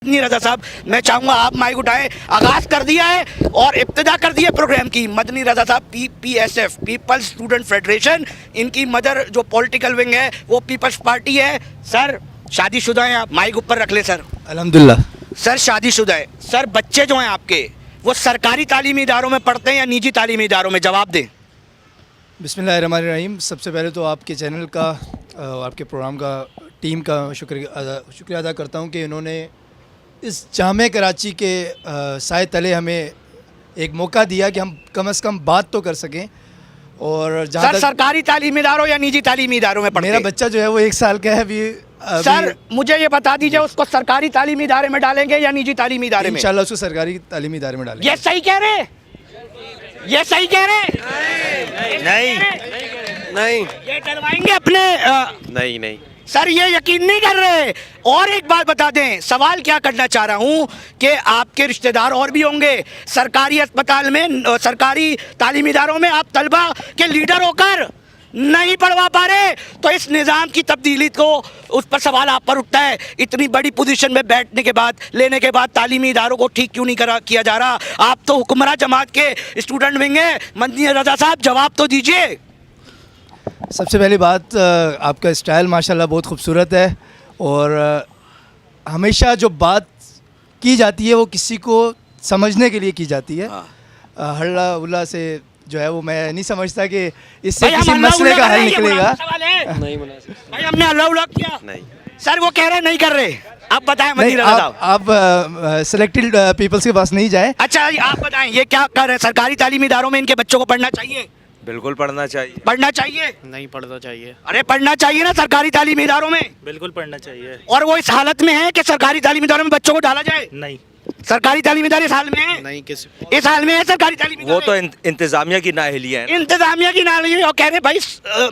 नहीं रजा साहब, मैं चाहूंगा आप माइक उठाएं। आगाज कर दिया है और इब्तिदा कर दी है प्रोग्राम की। मदनी रजा साहब पीएसएफ, पीपल्स स्टूडेंट फेडरेशन, इनकी मदर जो पॉलिटिकल विंग है वो पीपल्स पार्टी है। सर शादीशुदा हैं आप, माइक ऊपर रख ले सर। अल्हम्दुलिल्लाह। सर शादीशुदा है सर। बच्चे जो हैं आपके वो सरकारी तालीमी इदारों में पढ़ते हैं या निजी तालीमी इदारों में, जवाब दें। बिस्मिल्लाहिर्रहमानिर्रहीम। सबसे पहले तो आपके चैनल का आपके प्रोग्राम का टीम का शुक्रिया अदा करता हूं कि इन्होंने इस जामे कराची के साए तले हमें एक मौका दिया कि हम कम से कम बात तो कर सकें। और सर सरकारी तालीमी इदारों या निजी तालीमी इदारों में पढ़ते हैं? मेरा बच्चा जो है वो 1 साल का है अभी। सर मुझे ये बता दीजिए, उसको सरकारी तालीमी इदारे में डालेंगे या निजी तालीमी इदारे में? इंशाल्लाह उसको सरकारी तालीमी इदारे में डालेंगे। ये सही कह रहे? ये सही कह रहे? नहीं ये डरवाएंगे अपने नहीं सर, ये यकीन नहीं कर रहे। और एक बात बता दें, सवाल क्या करना चाह रहा हूं कि आपके रिश्तेदार और भी होंगे सरकारी अस्पताल में, सरकारी तालीमी इदारों में, आप तलबा के लीडर होकर नहीं पढ़वा पा रहे, तो इस निज़ाम की तब्दीली को उस पर सवाल आप पर उठता है। इतनी बड़ी पोजीशन में बैठने के बाद, लेने के बाद तालीमी इदारों को ठीक क्यों नहीं किया जा रहा? आप तो हुक्मरान जमात के स्टूडेंट विंग हैं। मदनी रजा साहब जवाब तो दीजिए। सबसे पहली बात, आपका स्टाइल माशाल्लाह बहुत खूबसूरत है और हमेशा जो बात की जाती है वो किसी को समझने के लिए की जाती है। हल्ला उल्ला से जो है वो मैं नहीं समझता कि इससे किसी मसले का हल निकलेगा। नहीं भाई हमने अल्लाह उल्लाह किया? नहीं सर वो कह रहे नहीं कर रहे। आप बताएं मदनी रजा साहब। आप सेलेक्टेड पीपल्स के पास नहीं जाए। अच्छा आप बताएं, ये क्या कर रहे हैं? सरकारी तालीमी इदारों में इनके बच्चों को पढ़ना चाहिए? बिल्कुल पढ़ना चाहिए। पढ़ना चाहिए? नहीं पढ़ना चाहिए। अरे पढ़ना चाहिए ना सरकारी तालीमी इदारों में। बिल्कुल पढ़ना चाहिए। और वो इस हालत में है कि सरकारी तालीमी इदारों में बच्चों को डाला जाए? नहीं सरकारी तालीमी इदारे इस हाल में है? नहीं किसी इस हाल में है सरकारी तालीमी वो तो इदारे? इंतजामिया की नाअहलिया है। इंतजामिया की नाअहलिया। और कह रहे भाई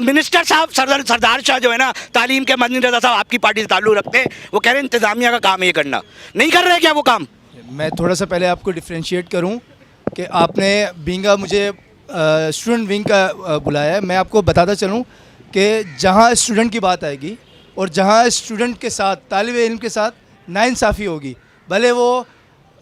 मिनिस्टर साहब सरदार शाह जो है ना तालीम के, मदनी रजा साहब आपकी पार्टी से ताल्लुक रखते हैं, वो कह रहे हैं इंतजामिया का काम है ये करना। नहीं कर रहे क्या वो काम? मैं थोड़ा सा पहले आपको डिफ्रेंशिएट करूं कि आपने बींगा मुझे स्टूडेंट विंग का बुलाया है। मैं आपको बताता चलूं कि जहां स्टूडेंट की बात आएगी और जहां स्टूडेंट के साथ, तालिब इल्म के साथ नाइंसाफ़ी होगी, भले वो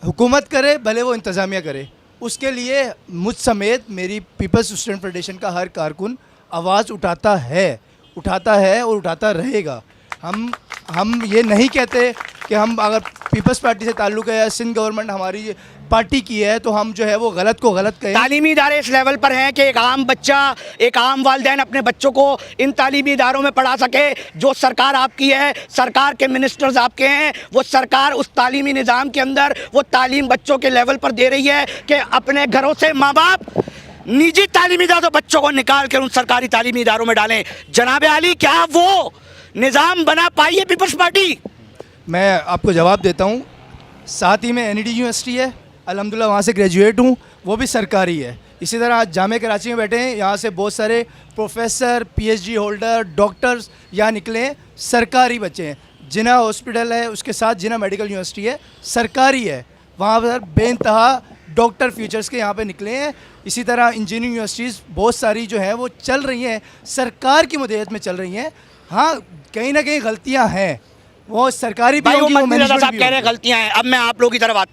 हुकूमत करे भले वो इंतज़ामिया करे, उसके लिए मुझ समेत मेरी पीपल्स स्टूडेंट फेडरेशन का हर कारकुन आवाज़ उठाता है और उठाता रहेगा। हम ये नहीं कहते कि हम अगर पीपल्स पार्टी से ताल्लुक़ है या सिंध गवर्नमेंट हमारी पार्टी की है तो हम जो है वो गलत को गलत कहें। तालीमी इदारे इस लेवल पर हैं कि एक आम बच्चा, एक आम वालिदैन अपने बच्चों को इन तालीमी इदारों में पढ़ा सके। जो सरकार आपकी है, सरकार के मिनिस्टर्स आपके हैं, वो सरकार उस तालीमी निज़ाम के अंदर वो तालीम बच्चों के लेवल पर दे रही है कि अपने घरों से माँ बाप निजी तालीमी इदारों बच्चों को निकाल कर उन सरकारी तालीमी इदारों में डालें। जनाब आली, क्या वो निज़ाम बना पाई है पीपल्स पार्टी? मैं आपको जवाब देता हूँ। साथ ही में एनईडी यूनिवर्सिटी है, अल्हम्दुलिल्लाह वहाँ से ग्रेजुएट हूँ, वो भी सरकारी है। इसी तरह आज जामे कराची में बैठे हैं, यहाँ से बहुत सारे प्रोफेसर, पीएचडी होल्डर, डॉक्टर्स यहाँ निकले हैं, सरकारी बच्चे हैं। जिना हॉस्पिटल है उसके साथ जिना मेडिकल यूनिवर्सिटी है, सरकारी है, वहाँ पर बेइंतहा डॉक्टर फ्यूचर्स के यहाँ पे निकले हैं। इसी तरह इंजीनियरिंग यूनिवर्सिटीज़ बहुत सारी जो हैं वो चल रही हैं, सरकार की मदद में चल रही हैं। हाँ, कहीं ना कहीं गलतियाँ हैं, वो सरकारी भी होंगी, वो मैनेजमेंट भी होगी। गलतियाँ हैं। अब मैं आप लोगों की तरफ आता हूं।